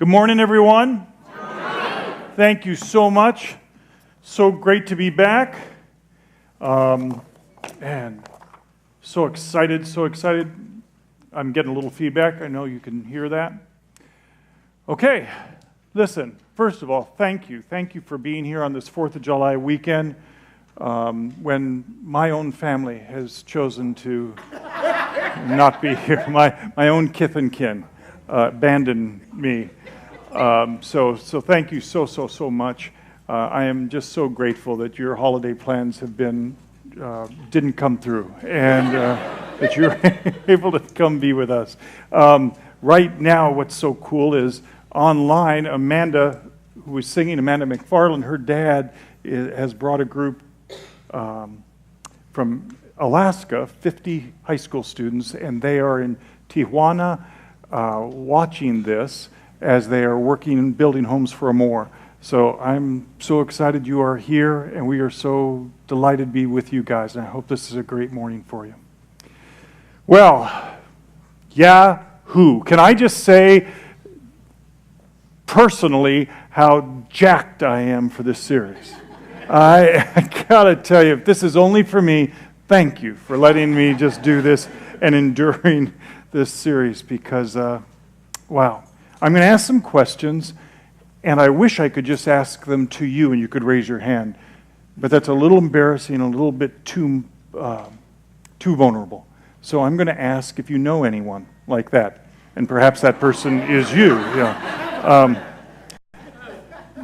Good morning, everyone. Good morning. Thank you so much. So great to be back. And so excited. I'm getting a little feedback. I know you can hear that. Okay, listen, first of all, thank you. Thank you for being here on this 4th of July weekend when my own family has chosen to not be here. My own kith and kin abandoned me. So thank you so much. I am just so grateful that your holiday plans have been didn't come through, and that you're able to come be with us. Right now, what's so cool is online, Amanda, who was singing, Amanda McFarland, her dad has brought a group from Alaska, 50 high school students, and they are in Tijuana watching this as they are working and building homes for more. So I'm so excited you are here, and we are so delighted to be with you guys, and I hope this is a great morning for you. Well, yahoo! Can I just say personally how jacked I am for this series? I gotta tell you, if this is only for me, thank you for letting me just do this and enduring this series, because, wow. I'm going to ask some questions, and I wish I could just ask them to you and you could raise your hand. But that's a little embarrassing, a little bit too vulnerable. So I'm going to ask if you know anyone like that, and perhaps that person is you.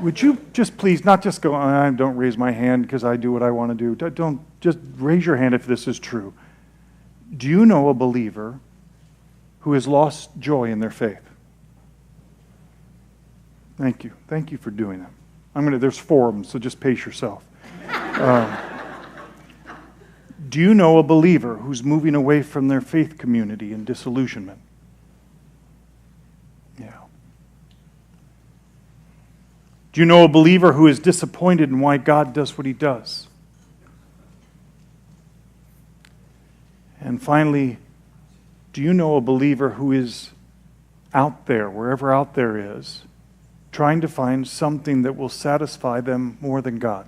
Would you just please not just go, don't raise my hand because I do what I want to do. Don't just raise your hand if this is true. Do you know a believer who has lost joy in their faith? Thank you. Thank you for doing that. There's forums, so just pace yourself. Do you know a believer who's moving away from their faith community in disillusionment? Yeah. Do you know a believer who is disappointed in why God does what he does? And finally, do you know a believer who is out there, wherever out there is, trying to find something that will satisfy them more than God?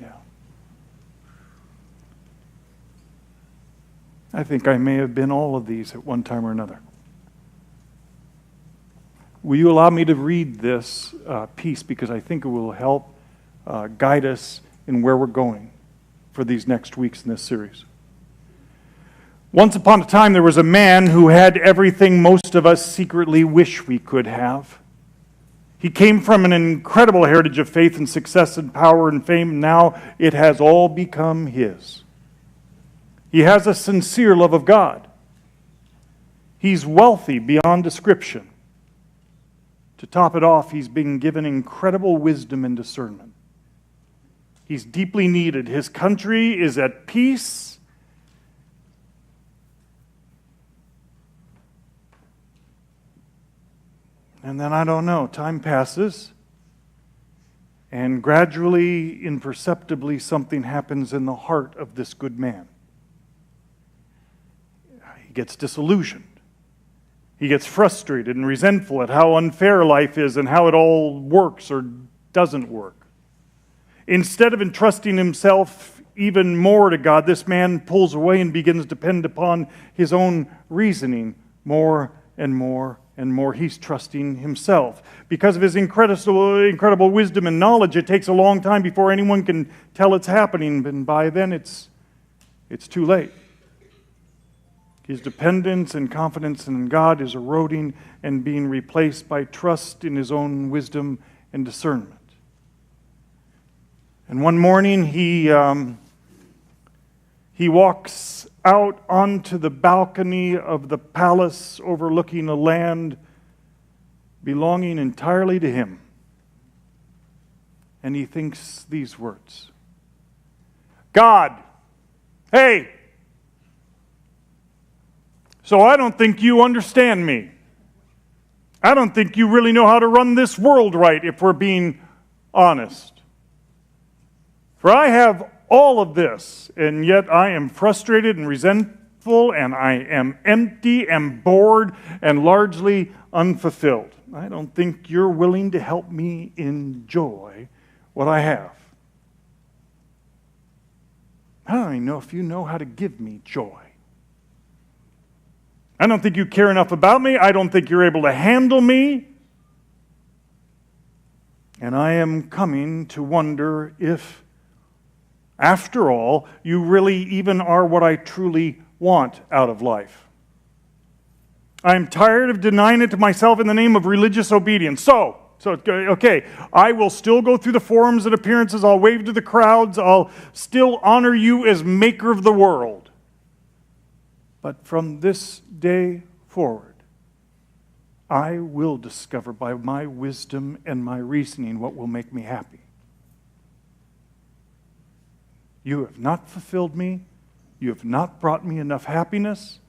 Yeah. I think I may have been all of these at one time or another. Will you allow me to read this piece, because I think it will help guide us in where we're going for these next weeks in this series. Once upon a time, there was a man who had everything most of us secretly wish we could have. He came from an incredible heritage of faith and success and power and fame. Now it has all become his. He has a sincere love of God. He's wealthy beyond description. To top it off, he's been given incredible wisdom and discernment. He's deeply needed. His country is at peace. And then, I don't know, time passes, and gradually, imperceptibly, something happens in the heart of this good man. He gets disillusioned. He gets frustrated and resentful at how unfair life is and how it all works or doesn't work. Instead of entrusting himself even more to God, this man pulls away and begins to depend upon his own reasoning more and more. And more, he's trusting himself. Because of his incredible wisdom and knowledge, it takes a long time before anyone can tell it's happening, and by then it's too late. His dependence and confidence in God is eroding and being replaced by trust in his own wisdom and discernment. And one morning he walks out onto the balcony of the palace overlooking a land belonging entirely to him. And he thinks these words: God, hey, so I don't think you understand me. I don't think you really know how to run this world right, if we're being honest. For I have all of this, and yet I am frustrated and resentful full and I am empty and bored and largely unfulfilled. I don't think you're willing to help me enjoy what I have. I don't even know if you know how to give me joy. I don't think you care enough about me. I don't think you're able to handle me. And I am coming to wonder if, after all, you really even are what I truly want out of life. I'm tired of denying it to myself in the name of religious obedience. So, okay, I will still go through the forums and appearances. I'll wave to the crowds. I'll still honor you as maker of the world. But from this day forward, I will discover by my wisdom and my reasoning what will make me happy. You have not fulfilled me. You have not brought me enough happiness.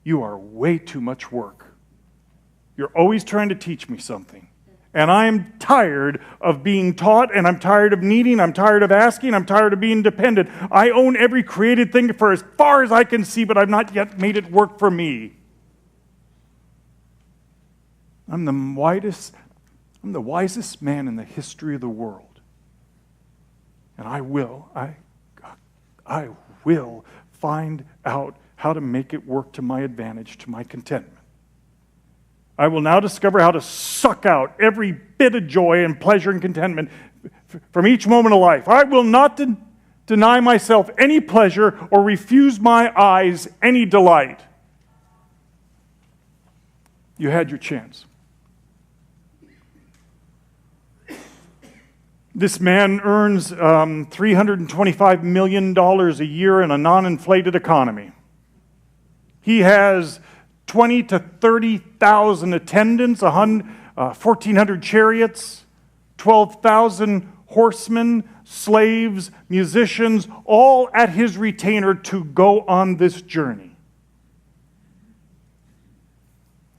You are way too much work. You're always trying to teach me something. And I'm tired of being taught, and I'm tired of needing, I'm tired of asking, I'm tired of being dependent. I own every created thing for as far as I can see, but I've not yet made it work for me. I'm the wisest man in the history of the world. And I will find out how to make it work to my advantage, to my contentment. I will now discover how to suck out every bit of joy and pleasure and contentment from each moment of life. I will not deny myself any pleasure or refuse my eyes any delight. You had your chance. This man earns $325 million a year in a non-inflated economy. He has 20 to 30,000 attendants, 1,400 chariots, 12,000 horsemen, slaves, musicians, all at his retainer to go on this journey.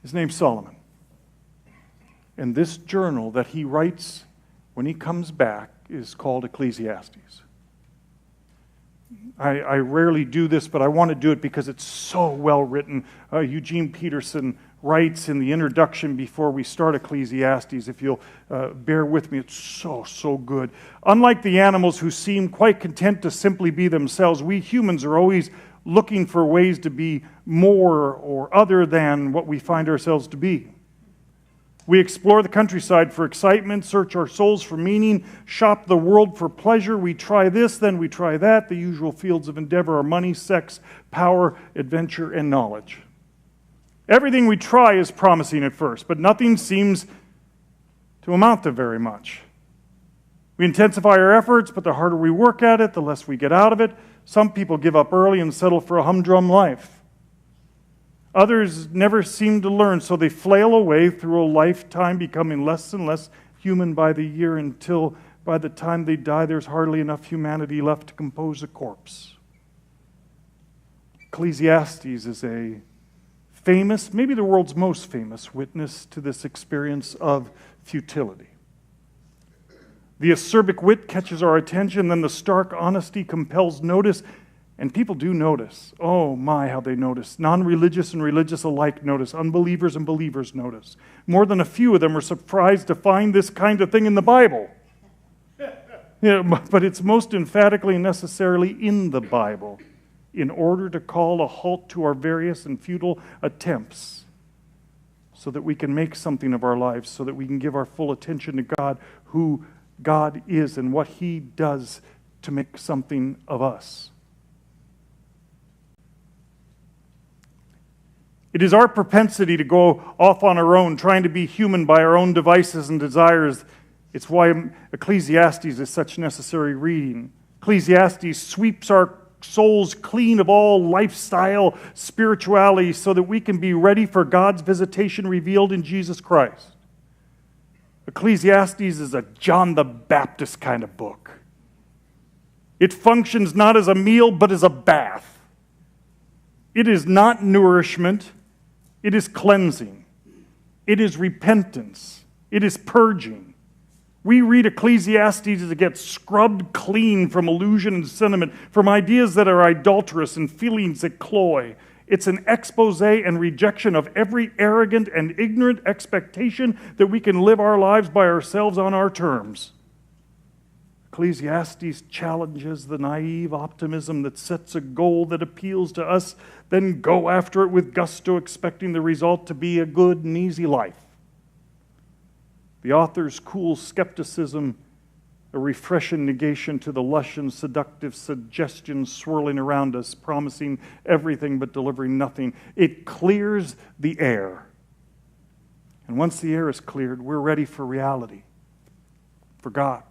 His name's Solomon. And this journal that he writes when he comes back is called Ecclesiastes. I rarely do this, but I want to do it because it's so well written. Eugene Peterson writes in the introduction before we start Ecclesiastes, if you'll bear with me, it's so good. Unlike the animals who seem quite content to simply be themselves, we humans are always looking for ways to be more or other than what we find ourselves to be. We explore the countryside for excitement, search our souls for meaning, shop the world for pleasure. We try this, then we try that. The usual fields of endeavor are money, sex, power, adventure, and knowledge. Everything we try is promising at first, but nothing seems to amount to very much. We intensify our efforts, but the harder we work at it, the less we get out of it. Some people give up early and settle for a humdrum life. Others never seem to learn, so they flail away through a lifetime, becoming less and less human by the year until by the time they die, there's hardly enough humanity left to compose a corpse. Ecclesiastes is a famous, maybe the world's most famous, witness to this experience of futility. The acerbic wit catches our attention, then the stark honesty compels notice. And people do notice. Oh my, how they notice. Non-religious and religious alike notice. Unbelievers and believers notice. More than a few of them are surprised to find this kind of thing in the Bible. But it's most emphatically and necessarily in the Bible in order to call a halt to our various and futile attempts so that we can make something of our lives, so that we can give our full attention to God, who God is and what He does to make something of us. It is our propensity to go off on our own, trying to be human by our own devices and desires. It's why Ecclesiastes is such necessary reading. Ecclesiastes sweeps our souls clean of all lifestyle spirituality so that we can be ready for God's visitation revealed in Jesus Christ. Ecclesiastes is a John the Baptist kind of book. It functions not as a meal, but as a bath. It is not nourishment. It is cleansing. It is repentance. It is purging. We read Ecclesiastes to get scrubbed clean from illusion and sentiment, from ideas that are idolatrous and feelings that cloy. It's an expose and rejection of every arrogant and ignorant expectation that we can live our lives by ourselves on our terms. Ecclesiastes challenges the naive optimism that sets a goal that appeals to us, then go after it with gusto, expecting the result to be a good and easy life. The author's cool skepticism, a refreshing negation to the lush and seductive suggestions swirling around us, promising everything but delivering nothing. It clears the air. And once the air is cleared, we're ready for reality, for God.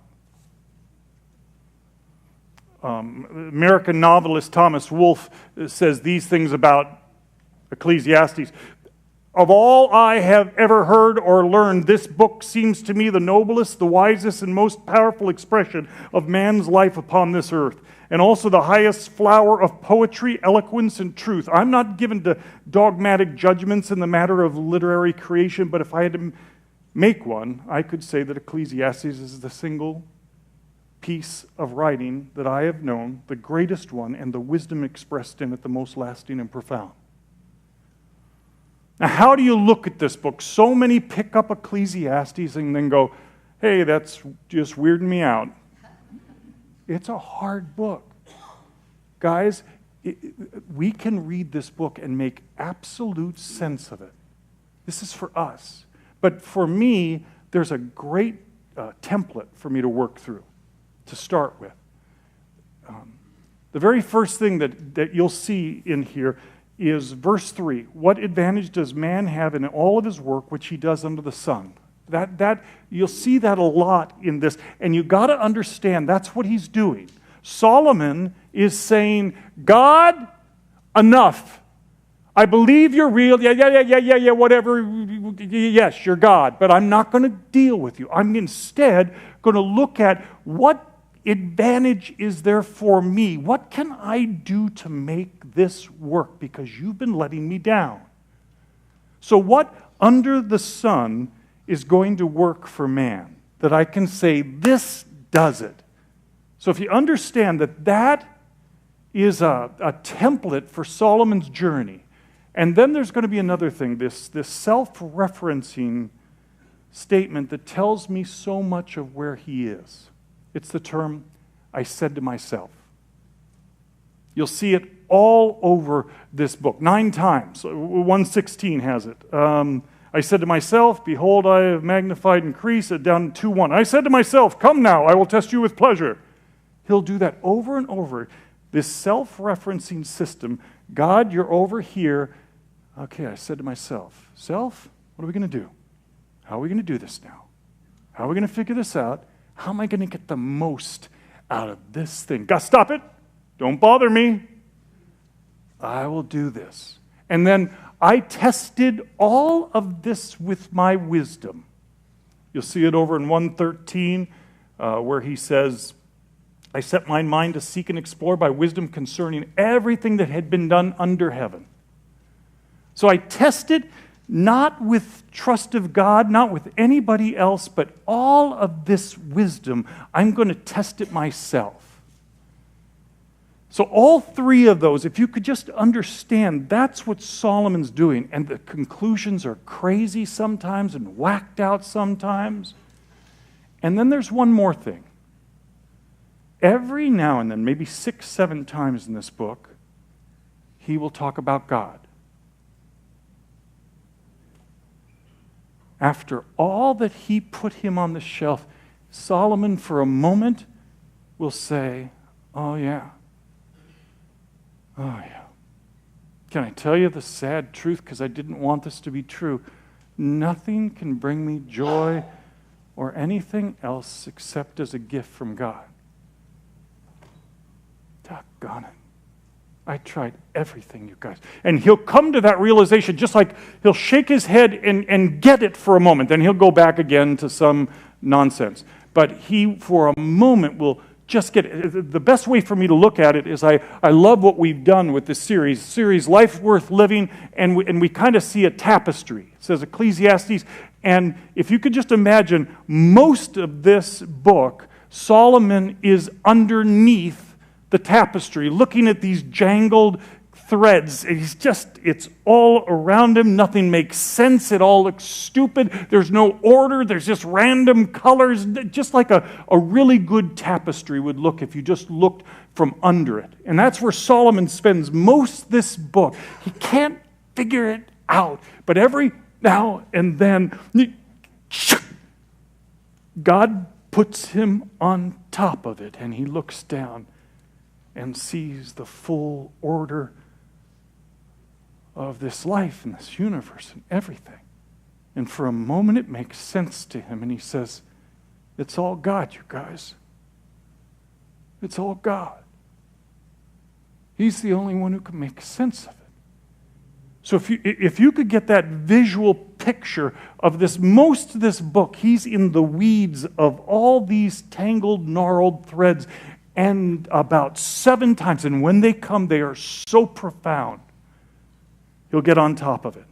American novelist Thomas Wolfe says these things about Ecclesiastes. Of all I have ever heard or learned, this book seems to me the noblest, the wisest, and most powerful expression of man's life upon this earth, and also the highest flower of poetry, eloquence, and truth. I'm not given to dogmatic judgments in the matter of literary creation, but if I had to make one, I could say that Ecclesiastes is the single piece of writing that I have known, the greatest one, and the wisdom expressed in it the most lasting and profound. Now, how do you look at this book? So many pick up Ecclesiastes and then go, hey, that's just weirding me out. It's a hard book. Guys, we can read this book and make absolute sense of it. This is for us. But for me, there's a great template for me to work through, to start with. The very first thing that you'll see in here is verse 3. What advantage does man have in all of his work which he does under the sun? That you'll see that a lot in this, and you got to understand that's what he's doing. Solomon is saying, God, enough. I believe you're real. Yeah, whatever. Yes, you're God, but I'm not going to deal with you. I'm instead going to look at what advantage is there for me? What can I do to make this work? Because you've been letting me down. So what under the sun is going to work for man that I can say, this does it? So if you understand that that is a template for Solomon's journey, and then there's going to be another thing, this self-referencing statement that tells me so much of where he is. It's the term, I said to myself. You'll see it all over this book, 9 times. 116 has it. I said to myself, behold, I have magnified and increased it down to 2:1. I said to myself, come now, I will test you with pleasure. He'll do that over and over. This self-referencing system, God, you're over here. Okay, I said to myself, self, what are we going to do? How are we going to do this now? How are we going to figure this out? How am I going to get the most out of this thing? God, stop it. Don't bother me. I will do this. And then I tested all of this with my wisdom. You'll see it over in 113 where he says, I set my mind to seek and explore by wisdom concerning everything that had been done under heaven. So I tested not with trust of God, not with anybody else, but all of this wisdom, I'm going to test it myself. So all 3 of those, if you could just understand, that's what Solomon's doing. And the conclusions are crazy sometimes and whacked out sometimes. And then there's one more thing. Every now and then, maybe 6, 7 times in this book, he will talk about God. After all that he put him on the shelf, Solomon, for a moment, will say, oh yeah. Can I tell you the sad truth? Because I didn't want this to be true. Nothing can bring me joy or anything else except as a gift from God. Doggone it. I tried everything, you guys. And he'll come to that realization, just like he'll shake his head and get it for a moment. Then he'll go back again to some nonsense. But he, for a moment, will just get it. The best way for me to look at it is I love what we've done with this series Life Worth Living, and we kind of see a tapestry. It says Ecclesiastes, And if you could just imagine, most of this book, Solomon is underneath the tapestry, looking at these jangled threads. It's all around him. Nothing makes sense. It all looks stupid. There's no order. There's just random colors, just like a really good tapestry would look if you just looked from under it. And that's where Solomon spends most of this book. He can't figure it out. But every now and then, God puts him on top of it, and he looks down and sees the full order of this life and this universe and everything. And for a moment it makes sense to him, and he says, it's all God, you guys. It's all God. He's the only one who can make sense of it. So if you could get that visual picture of this, most of this book, he's in the weeds of all these tangled, gnarled threads, and about 7 times, and when they come, they are so profound, he'll get on top of it.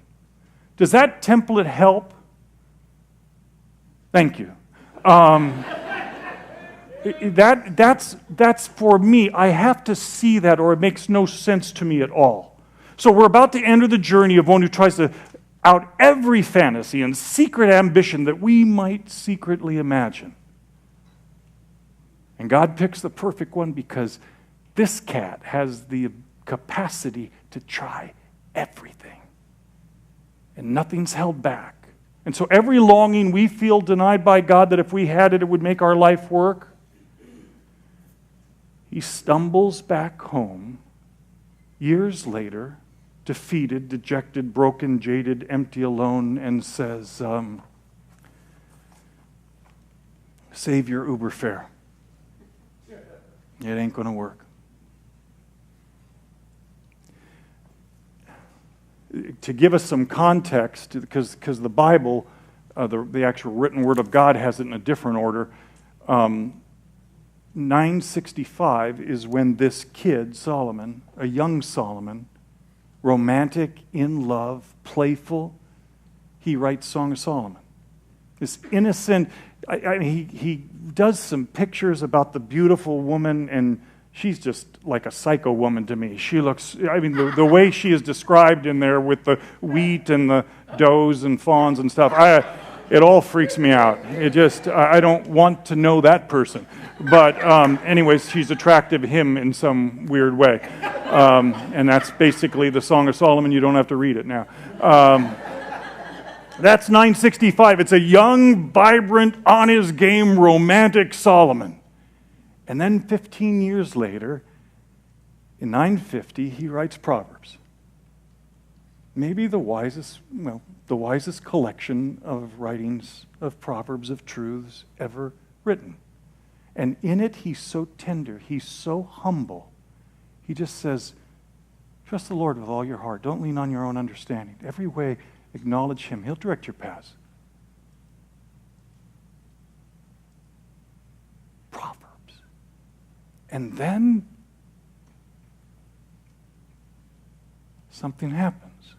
Does that template help? Thank you. That's for me. I have to see that, or it makes no sense to me at all. So we're about to enter the journey of one who tries to out every fantasy and secret ambition that we might secretly imagine. And God picks the perfect one because this cat has the capacity to try everything. And nothing's held back. And so every longing we feel denied by God that if we had it, it would make our life work, he stumbles back home years later, defeated, dejected, broken, jaded, empty, alone, and says, save your Uber fare. It ain't going to work. To give us some context, because the Bible, the actual written word of God has it in a different order, 965 is when this kid, Solomon, a young Solomon, romantic, in love, playful, he writes Song of Solomon. This innocent, he does some pictures about the beautiful woman, and she's just like a psycho woman to me. She looks, the way she is described in there with the wheat and the does and fawns and stuff, it all freaks me out. I don't want to know that person. But anyways, she's attractive to him in some weird way. And that's basically the Song of Solomon. You don't have to read it now. That's 965. It's a young, vibrant, on his game, romantic Solomon. And then 15 years later, in 950, he writes Proverbs. Maybe the wisest collection of writings of Proverbs, of truths ever written. And in it, he's so tender, he's so humble. He just says, trust the Lord with all your heart. Don't lean on your own understanding. Every way, acknowledge him. He'll direct your paths. Proverbs. And then something happens.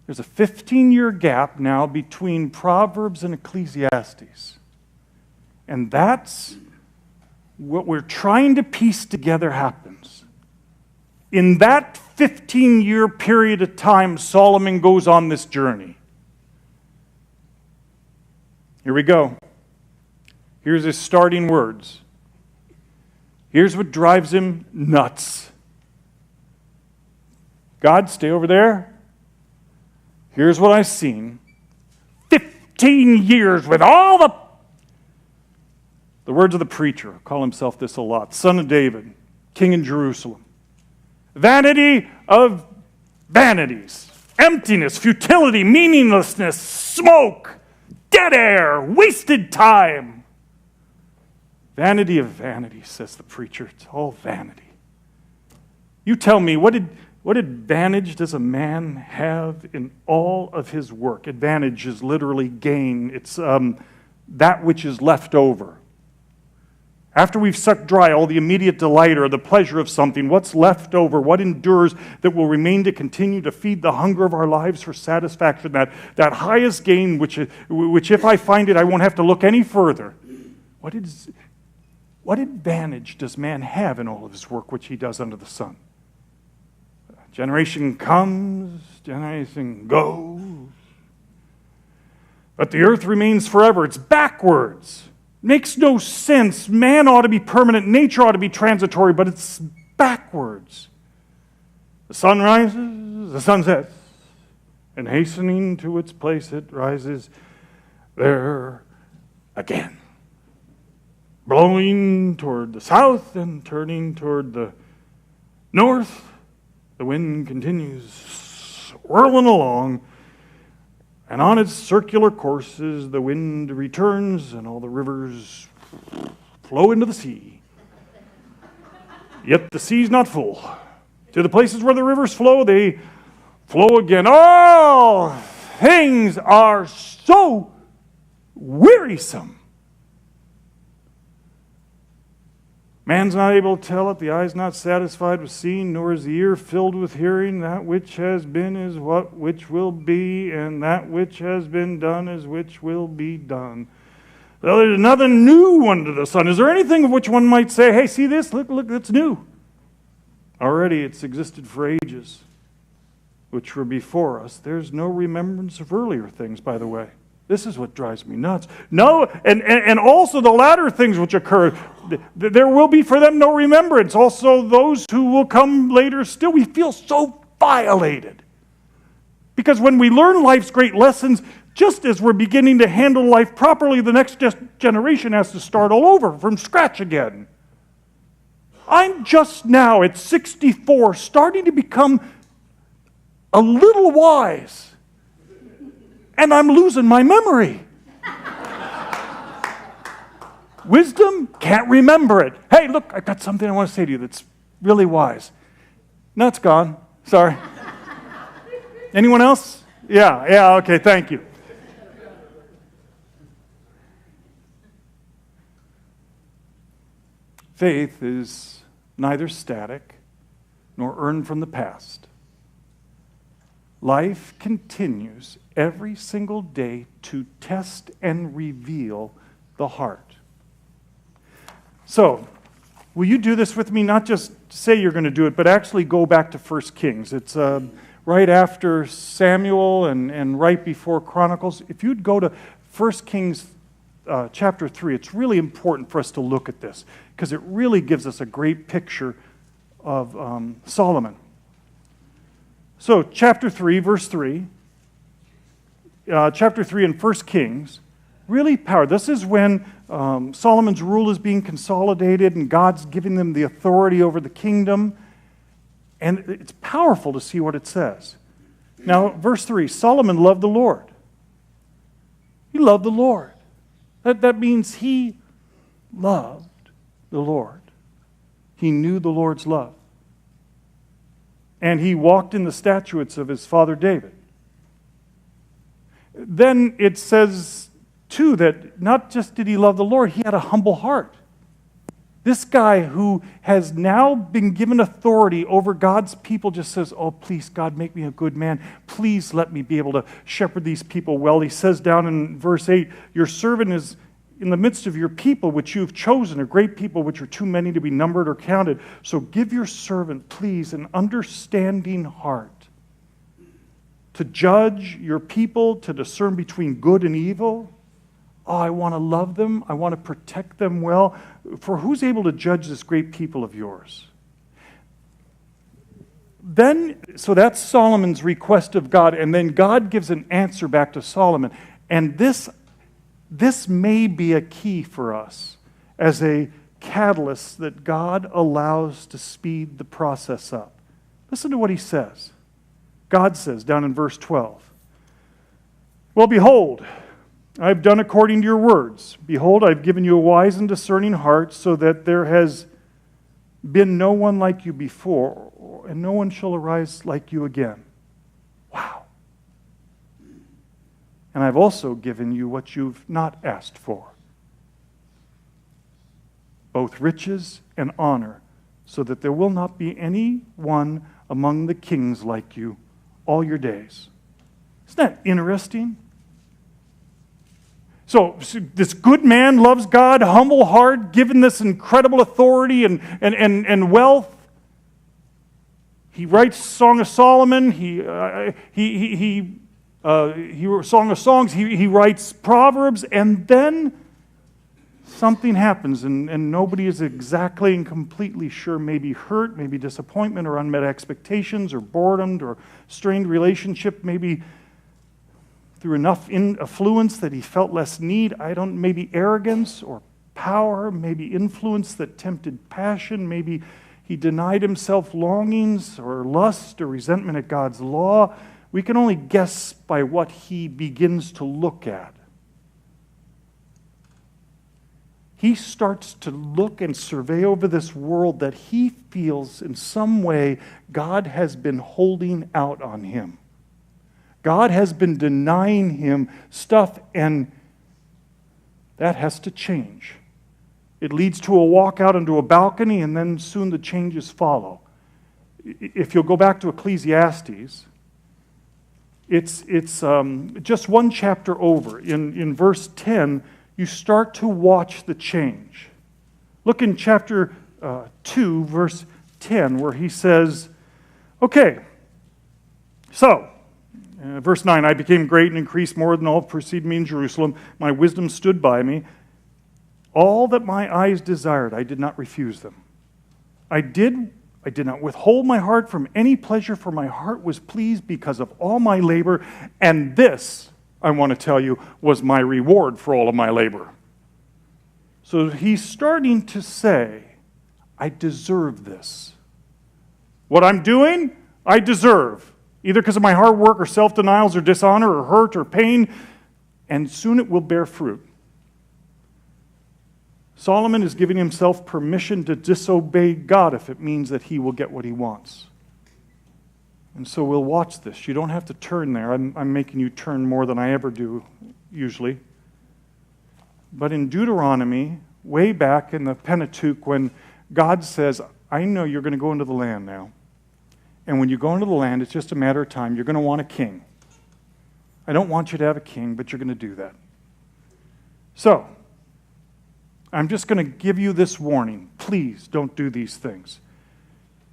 There's a 15-year gap now between Proverbs and Ecclesiastes. And that's what we're trying to piece together happens. In that 15-year period of time, Solomon goes on this journey. Here we go. Here's his starting words. Here's what drives him nuts. God, stay over there. Here's what I've seen. 15 years with all the words of the preacher, call himself this a lot, son of David, king in Jerusalem. Vanity of vanities, emptiness, futility, meaninglessness, smoke, dead air, wasted time. Vanity of vanities, says the preacher. It's all vanity. You tell me, what advantage does a man have in all of his work? Advantage is literally gain. It's that which is left over. After we've sucked dry all the immediate delight or the pleasure of something, what's left over, what endures that will remain to continue to feed the hunger of our lives for satisfaction, that highest gain, which if I find it, I won't have to look any further. What advantage does man have in all of his work which he does under the sun? Generation comes, generation goes. But the earth remains forever. It's backwards. Makes no sense. Man ought to be permanent. Nature ought to be transitory, but it's backwards. The sun rises, the sun sets, and hastening to its place it rises there again. Blowing toward the south and turning toward the north, the wind continues swirling along, and on its circular courses the wind returns and all the rivers flow into the sea. Yet the sea's not full. To the places where the rivers flow, they flow again. All things are so wearisome. Man's not able to tell it, the eye's not satisfied with seeing, nor is the ear filled with hearing. That which has been is what which will be, and that which has been done is which will be done. So there's another new under the sun. Is there anything of which one might say, hey, see this? Look, that's new. Already it's existed for ages, which were before us. There's no remembrance of earlier things, by the way. This is what drives me nuts. No, and also the latter things which occur, there will be for them no remembrance. Also those who will come later still, we feel so violated. Because when we learn life's great lessons, just as we're beginning to handle life properly, the next generation has to start all over from scratch again. I'm just now at 64 starting to become a little wise. And I'm losing my memory. Wisdom, can't remember it. Hey, look, I've got something I want to say to you that's really wise. No, it's gone. Sorry. Anyone else? Yeah, okay, thank you. Faith is neither static nor earned from the past. Life continues every single day to test and reveal the heart. So, will you do this with me? Not just say you're going to do it, but actually go back to 1 Kings. It's right after Samuel and right before Chronicles. If you'd go to 1 Kings chapter 3, it's really important for us to look at this because it really gives us a great picture of Solomon. So, chapter 3, verse 3, chapter 3 in 1 Kings, really powerful. This is when Solomon's rule is being consolidated and God's giving them the authority over the kingdom. And it's powerful to see what it says. Now, verse 3, Solomon loved the Lord. He loved the Lord. That means he loved the Lord. He knew the Lord's love. And he walked in the statutes of his father David. Then it says, too, that not just did he love the Lord, he had a humble heart. This guy who has now been given authority over God's people just says, oh, please, God, make me a good man. Please let me be able to shepherd these people well. He says down in verse 8, your servant is in the midst of your people, which you have chosen, a great people which are too many to be numbered or counted. So give your servant, please, an understanding heart to judge your people, to discern between good and evil. Oh, I want to love them. I want to protect them well. For who's able to judge this great people of yours? So that's Solomon's request of God, and then God gives an answer back to Solomon. And this may be a key for us as a catalyst that God allows to speed the process up. Listen to what he says. God says down in verse 12, well, behold, I have done according to your words. Behold, I have given you a wise and discerning heart, so that there has been no one like you before, and no one shall arise like you again. Wow. And I've also given you what you've not asked for. both riches and honor, so that there will not be any one among the kings like you all your days. Isn't that interesting? So this good man loves God, humble heart, given this incredible authority and wealth. He writes Song of Solomon. He wrote Song of Songs. He writes Proverbs, and then something happens, and nobody is exactly and completely sure. Maybe hurt, maybe disappointment, or unmet expectations, or boredom, or strained relationship. Maybe through enough affluence that he felt less need. Maybe arrogance or power. Maybe influence that tempted passion. Maybe he denied himself longings or lust or resentment at God's law. We can only guess by what he begins to look at. He starts to look and survey over this world that he feels in some way God has been holding out on him. God has been denying him stuff, and that has to change. It leads to a walk out onto a balcony, and then soon the changes follow. If you'll go back to Ecclesiastes, it's just one chapter over. In verse 10, you start to watch the change. Look in chapter 2, verse 10, where he says, okay, so, verse 9, I became great and increased more than all who preceded me in Jerusalem. My wisdom stood by me. All that my eyes desired, I did not refuse them. I did not withhold my heart from any pleasure, for my heart was pleased because of all my labor. And this, I want to tell you, was my reward for all of my labor. So he's starting to say, I deserve this. What I'm doing, I deserve. Either because of my hard work or self-denials or dishonor or hurt or pain, and soon it will bear fruit. Solomon is giving himself permission to disobey God if it means that he will get what he wants. And so we'll watch this. You don't have to turn there. I'm making you turn more than I ever do, usually. But in Deuteronomy, way back in the Pentateuch, when God says, I know you're going to go into the land now. And when you go into the land, it's just a matter of time. You're going to want a king. I don't want you to have a king, but you're going to do that. So, I'm just going to give you this warning. Please don't do these things.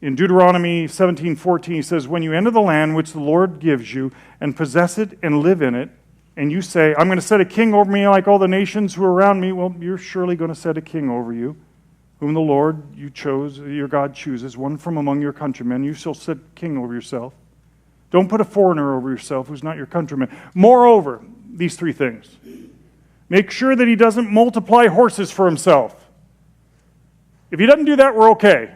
In Deuteronomy 17:14, he says, when you enter the land which the Lord gives you and possess it and live in it, and you say, I'm going to set a king over me like all the nations who are around me, well, you're surely going to set a king over you, whom the Lord you chose, your God chooses, one from among your countrymen. You shall set king over yourself. Don't put a foreigner over yourself who's not your countryman. Moreover, these three things. Make sure that he doesn't multiply horses for himself. If he doesn't do that, we're okay.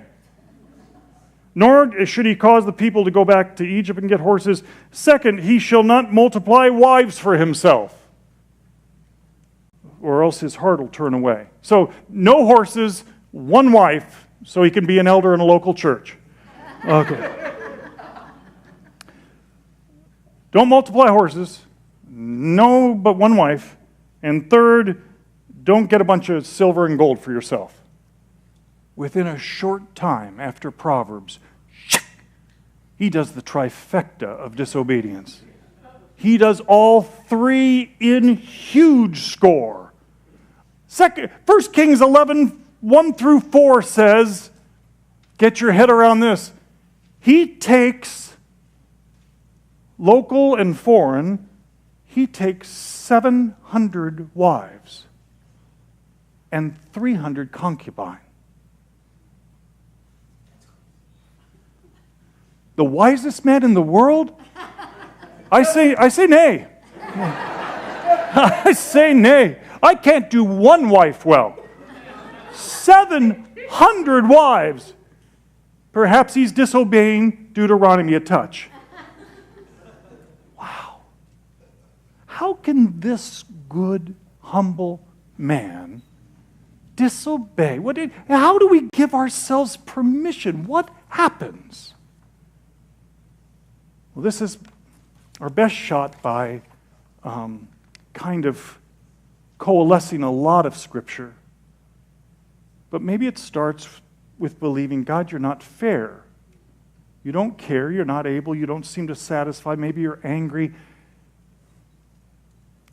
Nor should he cause the people to go back to Egypt and get horses. Second, he shall not multiply wives for himself, or else his heart will turn away. So, no horses, one wife, so he can be an elder in a local church. Okay. Don't multiply horses. No, but one wife. And third, don't get a bunch of silver and gold for yourself. Within a short time after Proverbs, he does the trifecta of disobedience. He does all three in huge score. 1 Kings 11, 1 through 4 says, get your head around this. He takes local and foreign, he takes 700 wives and 300 concubines. The wisest man in the world? I say nay. I say nay. I can't do one wife well. 700 wives. Perhaps he's disobeying Deuteronomy a touch. Wow. How can this good, humble man disobey? How do we give ourselves permission? What happens? Well, this is our best shot by kind of coalescing a lot of Scripture But maybe it starts with believing, God, you're not fair. You don't care, you're not able, you don't seem to satisfy, maybe you're angry.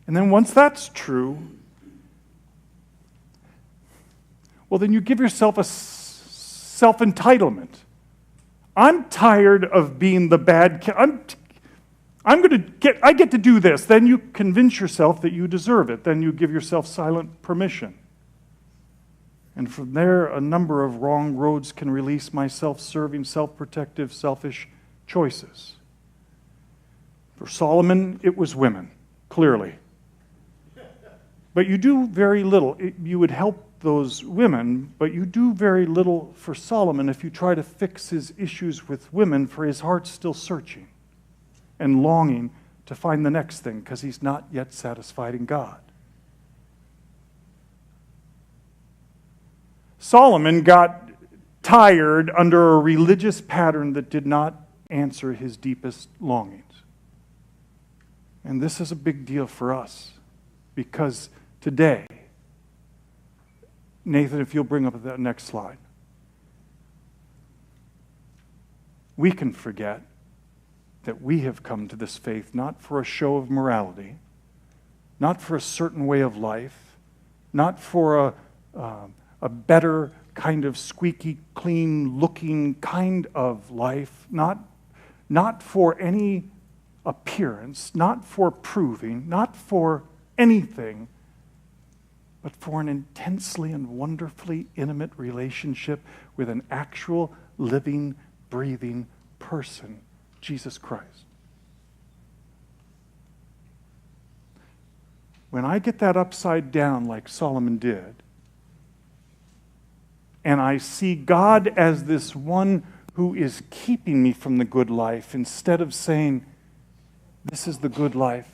And then once that's true, well, then you give yourself a self-entitlement. I'm tired of being the bad kid. I get to do this. Then you convince yourself that you deserve it. Then you give yourself silent permission. And from there, a number of wrong roads can release my self-serving, self-protective, selfish choices. For Solomon, it was women, clearly. But you do very little. You would help those women, but you do very little for Solomon if you try to fix his issues with women, for his heart's still searching and longing to find the next thing because he's not yet satisfied in God. Solomon got tired under a religious pattern that did not answer his deepest longings. And this is a big deal for us because today, Nathan, if you'll bring up that next slide, we can forget that we have come to this faith not for a show of morality, not for a certain way of life, not for a better kind of squeaky, clean-looking kind of life, not for any appearance, not for proving, not for anything, but for an intensely and wonderfully intimate relationship with an actual, living, breathing person, Jesus Christ. When I get that upside down like Solomon did, and I see God as this one who is keeping me from the good life, instead of saying, this is the good life,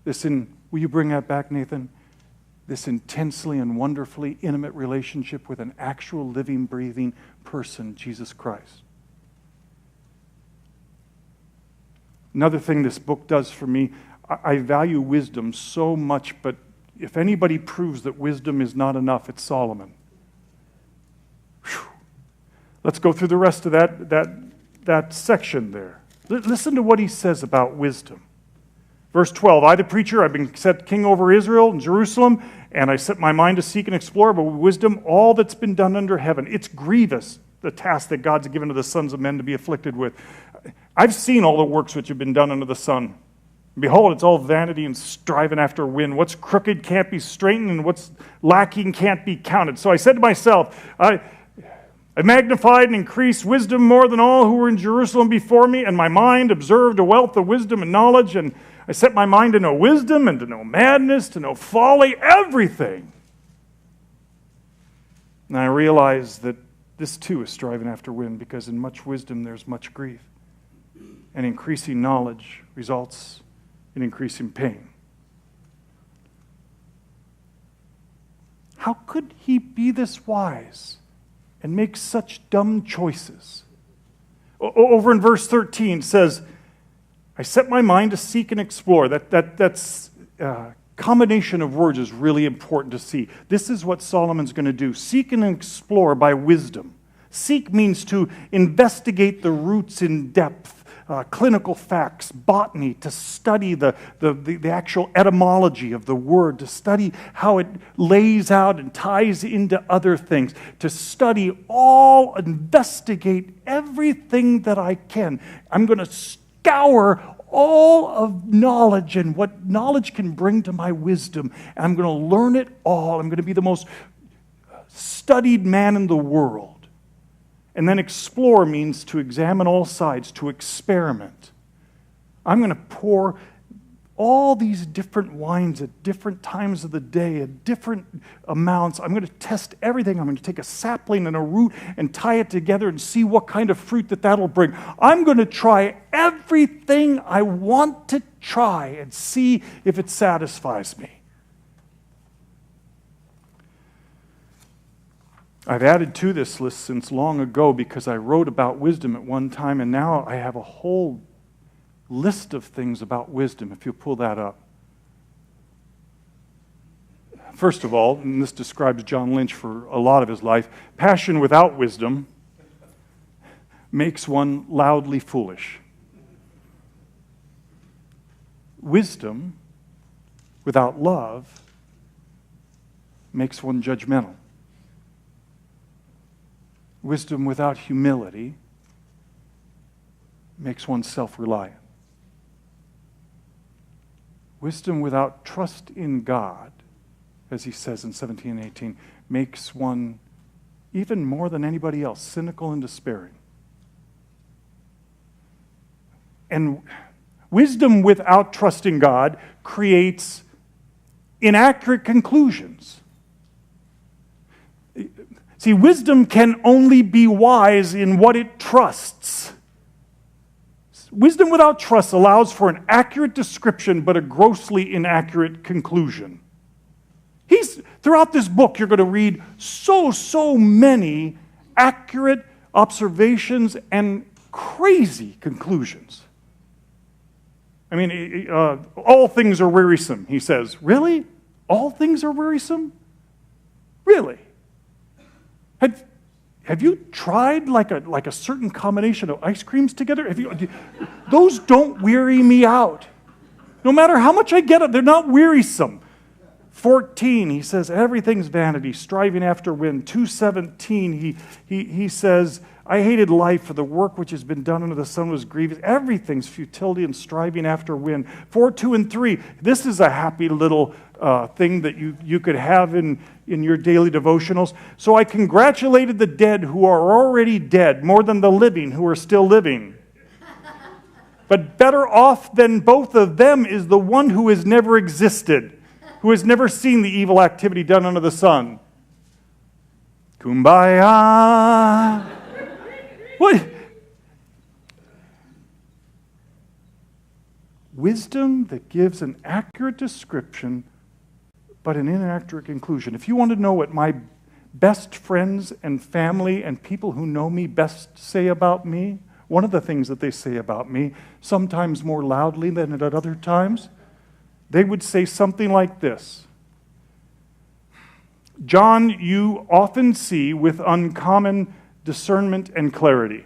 will you bring that back, Nathan? This intensely and wonderfully intimate relationship with an actual living, breathing person, Jesus Christ. Another thing this book does for me, I value wisdom so much, but if anybody proves that wisdom is not enough, it's Solomon. Whew. Let's go through the rest of that section there. Listen to what he says about wisdom. Verse 12, I, the preacher, I've been set king over Israel and Jerusalem, and I set my mind to seek and explore by wisdom all that's been done under heaven. It's grievous, the task that God's given to the sons of men to be afflicted with. I've seen all the works which have been done under the sun. Behold, it's all vanity and striving after wind. What's crooked can't be straightened, and what's lacking can't be counted. So I said to myself, I magnified and increased wisdom more than all who were in Jerusalem before me, and my mind observed a wealth of wisdom and knowledge, and I set my mind to know wisdom and to know madness, to know folly, everything. And I realized that this too is striving after wind, because in much wisdom there's much grief. And increasing knowledge results in increasing pain. How could he be this wise and make such dumb choices? Over in verse 13 it says, I set my mind to seek and explore. That's combination of words is really important to see. This is what Solomon's going to do. Seek and explore by wisdom. Seek means to investigate the roots in depth, clinical facts, botany, to study the actual etymology of the word, to study how it lays out and ties into other things, to study investigate everything that I can. I'm going to scour all of knowledge and what knowledge can bring to my wisdom. And I'm going to learn it all. I'm going to be the most studied man in the world. And then explore means to examine all sides, to experiment. I'm going to pour all these different wines at different times of the day, at different amounts. I'm going to test everything. I'm going to take a sapling and a root and tie it together and see what kind of fruit that'll bring. I'm going to try everything I want to try and see if it satisfies me. I've added to this list since long ago because I wrote about wisdom at one time, and now I have a whole list of things about wisdom, if you pull that up. First of all, and this describes John Lynch for a lot of his life, passion without wisdom makes one loudly foolish. Wisdom without love makes one judgmental. Wisdom without humility makes one self-reliant. Wisdom without trust in God, as he says in 17 and 18, makes one, even more than anybody else, cynical and despairing. And wisdom without trust in God creates inaccurate conclusions. See, wisdom can only be wise in what it trusts. Wisdom without trust allows for an accurate description, but a grossly inaccurate conclusion. Throughout this book, you're going to read so many accurate observations and crazy conclusions. I mean, all things are wearisome, he says. Really? All things are wearisome? Really? Have you tried like a certain combination of ice creams together? Those don't weary me out. No matter how much I get it, they're not wearisome. 14, he says, everything's vanity, striving after wind. 2:17, he says, I hated life, for the work which has been done under the sun was grievous. Everything's futility and striving after wind. 4:2 and 3, this is a happy little thing that you could have in your daily devotionals. So I congratulated the dead who are already dead, more than the living who are still living. But better off than both of them is the one who has never existed, who has never seen the evil activity done under the sun. Kumbaya. What? Wisdom that gives an accurate description, but an inaccurate conclusion. If you want to know what my best friends and family and people who know me best say about me, one of the things that they say about me, sometimes more loudly than at other times, they would say something like this. John, you often see with uncommon discernment and clarity,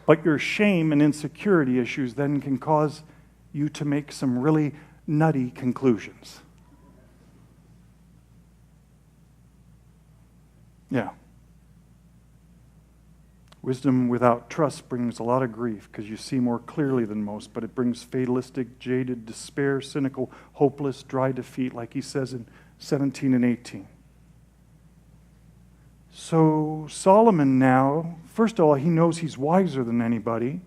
but your shame and insecurity issues then can cause you to make some really nutty conclusions. Yeah. Wisdom without trust brings a lot of grief because you see more clearly than most, but it brings fatalistic, jaded despair, cynical, hopeless, dry defeat, like he says in 17 and 18. So Solomon now, first of all, he knows he's wiser than anybody.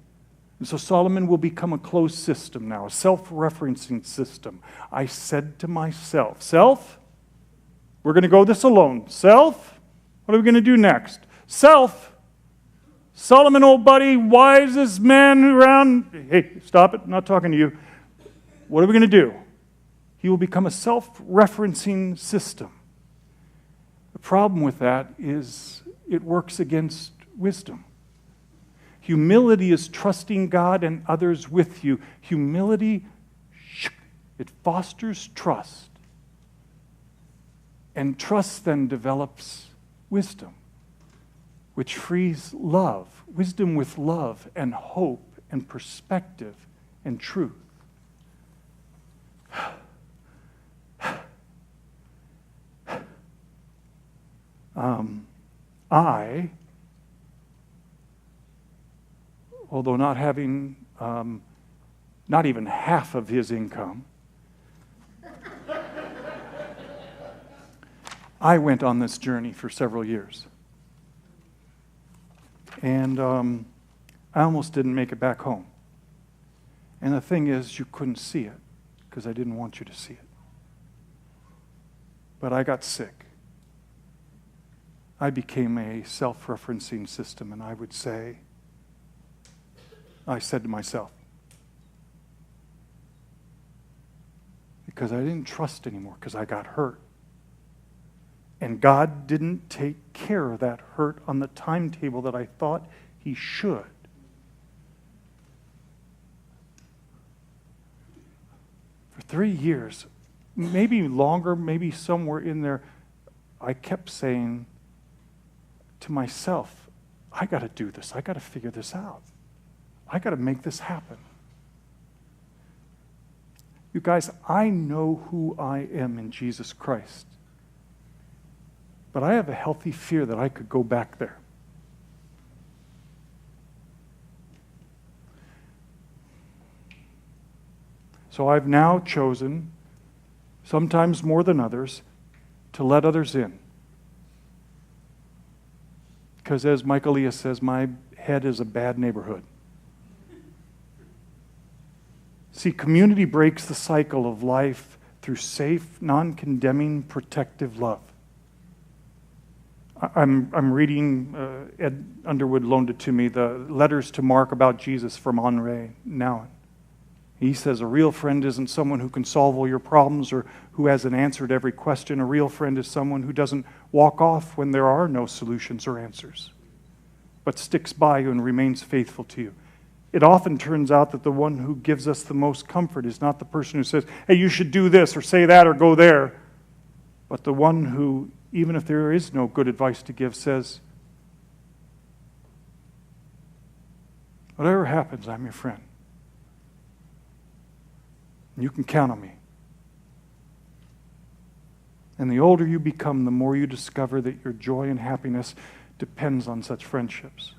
And so Solomon will become a closed system now, a self-referencing system. I said to myself, self, we're going to go this alone. Self, what are we going to do next? Self, Solomon, old buddy, wisest man around. Hey, stop it, I'm not talking to you. What are we going to do? He will become a self-referencing system. The problem with that is it works against wisdom. Humility is trusting God and others with you. Humility, it fosters trust. And trust then develops wisdom, which frees love, wisdom with love and hope and perspective and truth. Although not having not even half of his income, I went on this journey for several years. And I almost didn't make it back home. And the thing is, you couldn't see it because I didn't want you to see it. But I got sick. I became a self-referencing system, and I would say, I said to myself, because I didn't trust anymore, because I got hurt. And God didn't take care of that hurt on the timetable that I thought He should. For 3 years, maybe longer, maybe somewhere in there, I kept saying to myself, I got to do this. I got to figure this out. I got to make this happen. You guys, I know who I am in Jesus Christ. But I have a healthy fear that I could go back there. So I've now chosen, sometimes more than others, to let others in. Because as Mike Elias says, my head is a bad neighborhood. See, community breaks the cycle of life through safe, non-condemning, protective love. I'm reading, Ed Underwood loaned it to me, the letters to Mark about Jesus from Henri Nouwen. He says, a real friend isn't someone who can solve all your problems or who has an answer to every question. A real friend is someone who doesn't walk off when there are no solutions or answers, but sticks by you and remains faithful to you. It often turns out that the one who gives us the most comfort is not the person who says, hey, you should do this or say that or go there, but the one who, even if there is no good advice to give, says, whatever happens, I'm your friend. You can count on me. And the older you become, the more you discover that your joy and happiness depends on such friendships.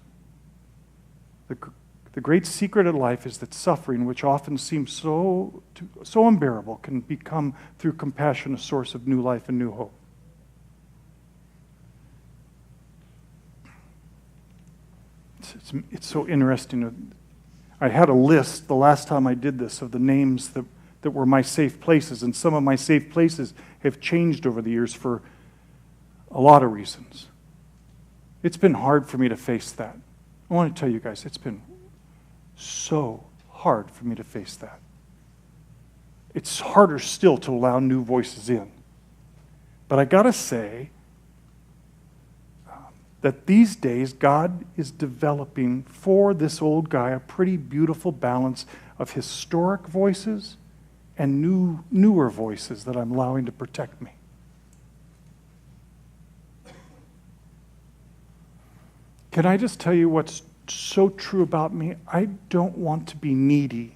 The great secret of life is that suffering, which often seems so unbearable, can become, through compassion, a source of new life and new hope. It's so interesting. I had a list the last time I did this of the names that were my safe places, and some of my safe places have changed over the years for a lot of reasons. It's been hard for me to face that. I want to tell you guys, it's been so hard for me to face that. It's harder still to allow new voices in. But I got to say that these days God is developing for this old guy a pretty beautiful balance of historic voices and newer voices that I'm allowing to protect me. Can I just tell you what's so true about me? I don't want to be needy.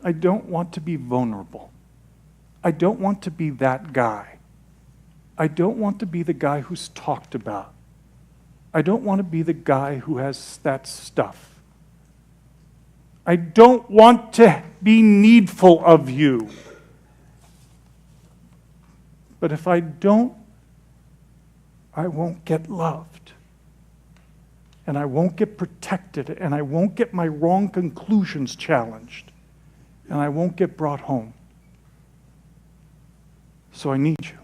I don't want to be vulnerable. I don't want to be that guy. I don't want to be the guy who's talked about. I don't want to be the guy who has that stuff. I don't want to be needful of you. But if I don't, I won't get loved. And I won't get protected. And I won't get my wrong conclusions challenged. And I won't get brought home. So I need you.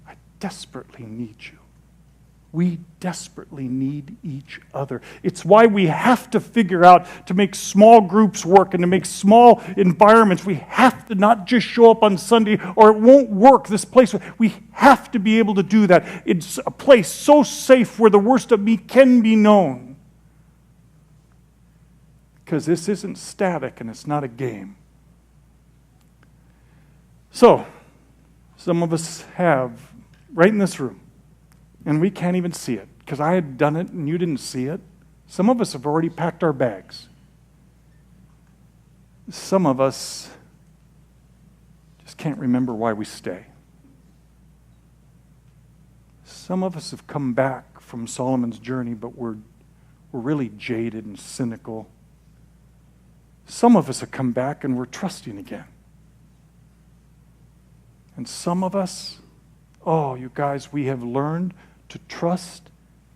I desperately need you. We desperately need each other. It's why we have to figure out to make small groups work and to make small environments. We have to not just show up on Sunday or it won't work, this place. We have to be able to do that. It's a place so safe where the worst of me can be known. Because this isn't static and it's not a game. So, some of us have, right in this room, and we can't even see it, because I had done it and you didn't see it. Some of us have already packed our bags. Some of us just can't remember why we stay. Some of us have come back from Solomon's journey, but we're really jaded and cynical. Some of us have come back and we're trusting again. And some of us, oh, you guys, we have learned to trust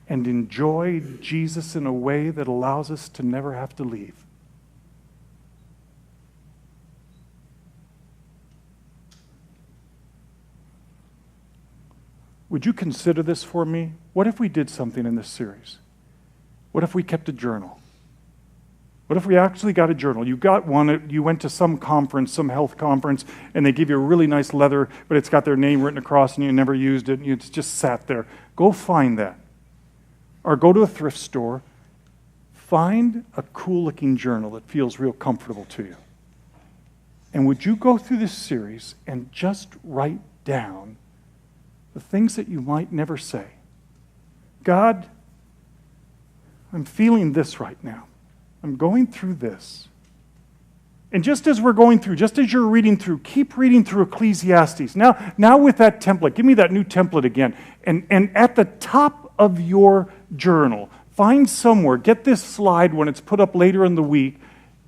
and enjoy Jesus in a way that allows us to never have to leave. Would you consider this for me? What if we did something in this series? What if we kept a journal? What if we actually got a journal? You got one, you went to some conference, some health conference, and they give you a really nice leather, but it's got their name written across and you never used it, and you just sat there. Go find that. Or go to a thrift store, find a cool-looking journal that feels real comfortable to you. And would you go through this series and just write down the things that you might never say? God, I'm feeling this right now. I'm going through this. And just as we're going through, just as you're reading through, keep reading through Ecclesiastes. Now with that template, give me that new template again. And at the top of your journal, find somewhere, get this slide when it's put up later in the week,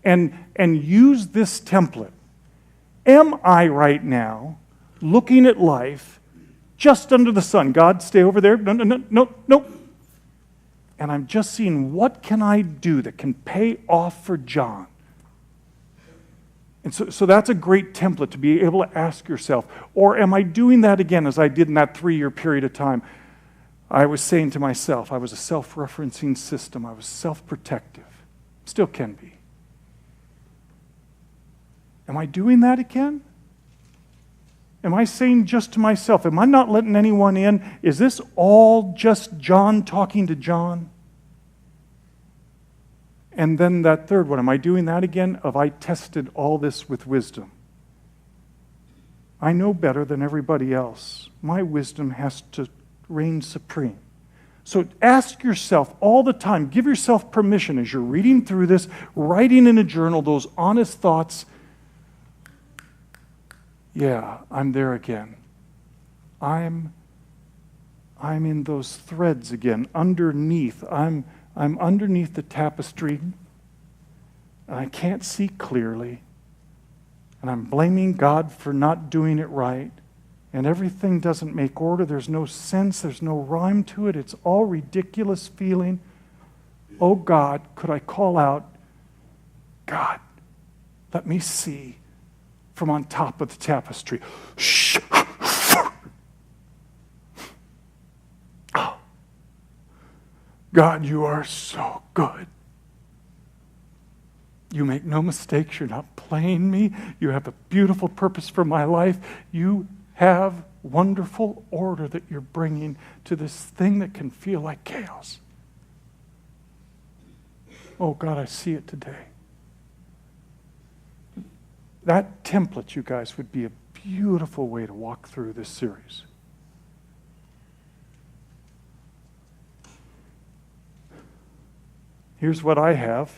and use this template. Am I right now looking at life just under the sun? God, stay over there. No. And I'm just seeing, what can I do that can pay off for John? And so that's a great template to be able to ask yourself. Or am I doing that again as I did in that 3-year period of time? I was saying to myself, I was a self-referencing system. I was self-protective. Still can be. Am I doing that again? Am I saying just to myself, am I not letting anyone in? Is this all just John talking to John? And then that third one, am I doing that again? Have I tested all this with wisdom? I know better than everybody else. My wisdom has to reign supreme. So ask yourself all the time, give yourself permission as you're reading through this, writing in a journal those honest thoughts. Yeah, I'm there again. I'm in those threads again, underneath. I'm underneath the tapestry, and I can't see clearly, and I'm blaming God for not doing it right, and everything doesn't make order. There's no sense. There's no rhyme to it. It's all ridiculous feeling. Oh God, could I call out, God, let me see from on top of the tapestry. Shh. Oh. God, you are so good. You make no mistakes. You're not playing me. You have a beautiful purpose for my life. You have wonderful order that you're bringing to this thing that can feel like chaos. Oh God, I see it today. That template, you guys, would be a beautiful way to walk through this series. Here's what I have.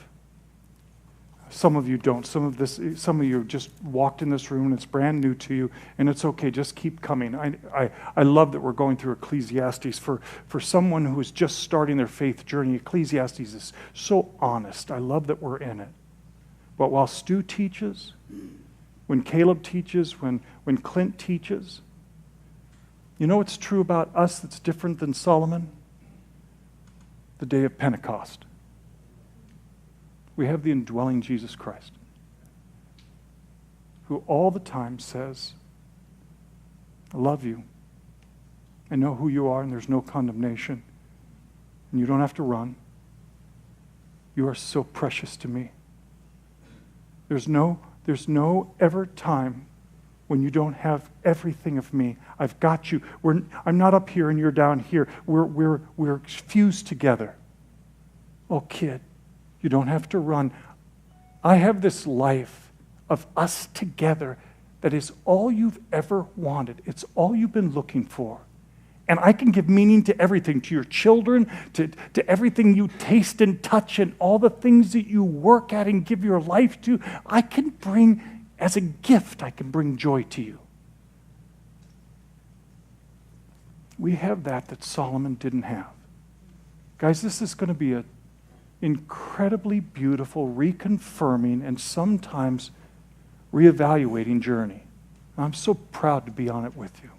Some of you don't. Some of you just walked in this room and it's brand new to you, and it's okay. Just keep coming. I love that we're going through Ecclesiastes. For someone who is just starting their faith journey, Ecclesiastes is so honest. I love that we're in it. But while Stu teaches, when Caleb teaches, when Clint teaches, you know what's true about us that's different than Solomon? The day of Pentecost. We have the indwelling Jesus Christ, who all the time says, I love you. I know who you are, and there's no condemnation. And you don't have to run. You are so precious to me. There's no ever time when you don't have everything of me. I've got you. I'm not up here and you're down here. We're fused together. Oh, kid, you don't have to run. I have this life of us together that is all you've ever wanted. It's all you've been looking for. And I can give meaning to everything, to your children, to everything you taste and touch, and all the things that you work at and give your life to. I can bring, as a gift, I can bring joy to you. We have that Solomon didn't have. Guys, this is going to be an incredibly beautiful, reconfirming, and sometimes reevaluating journey. I'm so proud to be on it with you.